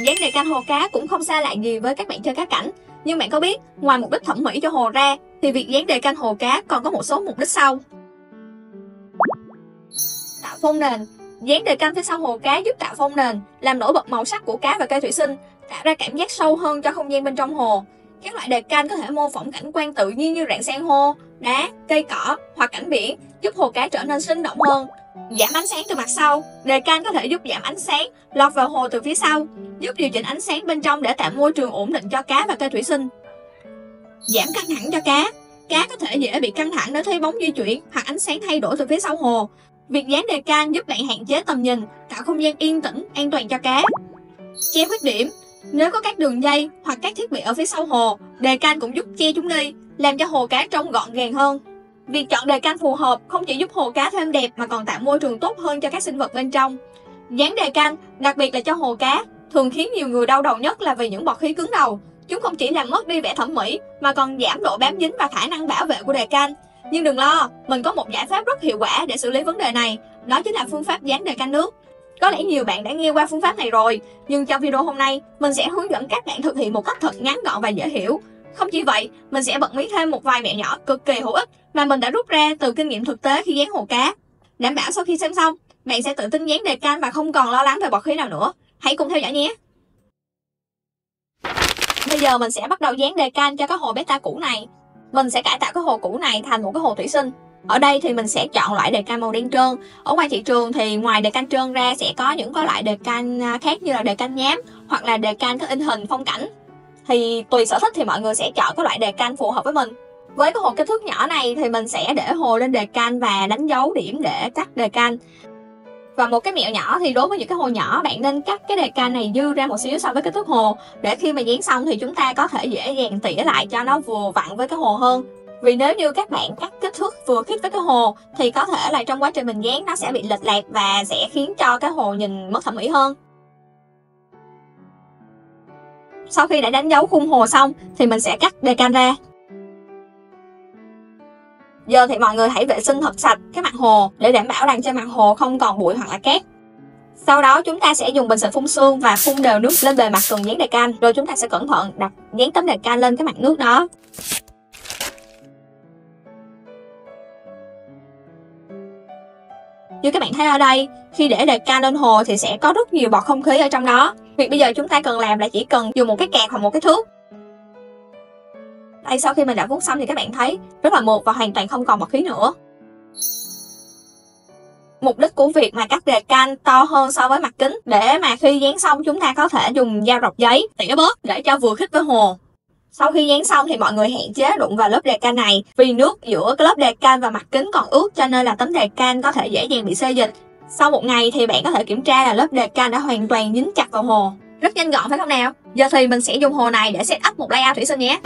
Dán đề can hồ cá cũng không xa lạ gì với các bạn chơi cá cảnh. Nhưng bạn có biết, ngoài mục đích thẩm mỹ cho hồ ra, thì việc dán đề can hồ cá còn có một số mục đích sau. Tạo phông nền. Dán đề can phía sau hồ cá giúp tạo phông nền, làm nổi bật màu sắc của cá và cây thủy sinh, tạo ra cảm giác sâu hơn cho không gian bên trong hồ. Các loại đề can có thể mô phỏng cảnh quan tự nhiên như rạn san hô, đá, cây cỏ hoặc cảnh biển, giúp hồ cá trở nên sinh động hơn. Giảm ánh sáng từ mặt sau. Đề can có thể giúp giảm ánh sáng lọt vào hồ từ phía sau, giúp điều chỉnh ánh sáng bên trong để tạo môi trường ổn định cho cá và cây thủy sinh. Giảm căng thẳng cho cá. Cá có thể dễ bị căng thẳng nếu thấy bóng di chuyển hoặc ánh sáng thay đổi từ phía sau hồ. Việc dán đề can giúp bạn hạn chế tầm nhìn, tạo không gian yên tĩnh, an toàn cho cá. Che khuyết điểm. Nếu có các đường dây hoặc các thiết bị ở phía sau hồ, đề can cũng giúp che chúng đi, làm cho hồ cá trông gọn gàng hơn. Việc chọn đề can phù hợp không chỉ giúp hồ cá thêm đẹp mà còn tạo môi trường tốt hơn cho các sinh vật bên trong. Dán đề can, đặc biệt là cho hồ cá, thường khiến nhiều người đau đầu nhất là vì những bọt khí cứng đầu. Chúng không chỉ làm mất đi vẻ thẩm mỹ mà còn giảm độ bám dính và khả năng bảo vệ của đề can. Nhưng đừng lo, mình có một giải pháp rất hiệu quả để xử lý vấn đề này, đó chính là phương pháp dán đề can nước. Có lẽ nhiều bạn đã nghe qua phương pháp này rồi, nhưng trong video hôm nay, mình sẽ hướng dẫn các bạn thực hiện một cách thật ngắn gọn và dễ hiểu. Không chỉ vậy, mình sẽ bật mí thêm một vài mẹo nhỏ cực kỳ hữu ích mà mình đã rút ra từ kinh nghiệm thực tế khi dán hồ cá. Đảm bảo sau khi xem xong, bạn sẽ tự tin dán đề can và không còn lo lắng về bọt khí nào nữa. Hãy cùng theo dõi nhé! Bây giờ mình sẽ bắt đầu dán đề can cho cái hồ beta cũ này. Mình sẽ cải tạo cái hồ cũ này thành một cái hồ thủy sinh. Ở đây thì mình sẽ chọn loại đề can màu đen trơn. Ở ngoài thị trường thì ngoài đề can trơn ra sẽ có những cái loại đề can khác như là đề can nhám hoặc là đề can có in hình phong cảnh. Thì tùy sở thích thì mọi người sẽ chọn cái loại đề can phù hợp với mình. Với cái hồ kích thước nhỏ này thì mình sẽ để hồ lên đề can và đánh dấu điểm để cắt đề can. Và một cái mẹo nhỏ thì đối với những cái hồ nhỏ, bạn nên cắt cái đề can này dư ra một xíu so với kích thước hồ, để khi mà dán xong thì chúng ta có thể dễ dàng tỉa lại cho nó vừa vặn với cái hồ hơn. Vì nếu như các bạn cắt kích thước vừa khít với cái hồ thì có thể là trong quá trình mình dán nó sẽ bị lệch lạc và sẽ khiến cho cái hồ nhìn mất thẩm mỹ hơn. Sau khi đã đánh dấu khung hồ xong thì mình sẽ cắt đề can ra. Giờ thì mọi người hãy vệ sinh thật sạch cái mặt hồ để đảm bảo rằng trên mặt hồ không còn bụi hoặc là cát. Sau đó chúng ta sẽ dùng bình xịt phun sương và phun đều nước lên bề mặt cần dán đề can. Rồi chúng ta sẽ cẩn thận đặt dán tấm đề can lên cái mặt nước đó. Như các bạn thấy ở đây, khi để đề can lên hồ thì sẽ có rất nhiều bọt không khí ở trong đó. Việc bây giờ chúng ta cần làm là chỉ cần dùng một cái cạc hoặc một cái thước. Đây, sau khi mình đã vuốt xong thì các bạn thấy rất là mượt và hoàn toàn không còn bọt khí nữa. Mục đích của việc mà cắt đề can to hơn so với mặt kính để mà khi dán xong chúng ta có thể dùng dao rọc giấy tỉa bớt để cho vừa khít với hồ. Sau khi dán xong thì mọi người hạn chế đụng vào lớp đề can này, vì nước giữa cái lớp đề can và mặt kính còn ướt cho nên là tấm đề can có thể dễ dàng bị xê dịch. Sau một ngày thì bạn có thể kiểm tra là lớp đề can đã hoàn toàn dính chặt vào hồ. Rất nhanh gọn phải không nào? Giờ thì mình sẽ dùng hồ này để set up một layout thủy sinh nhé.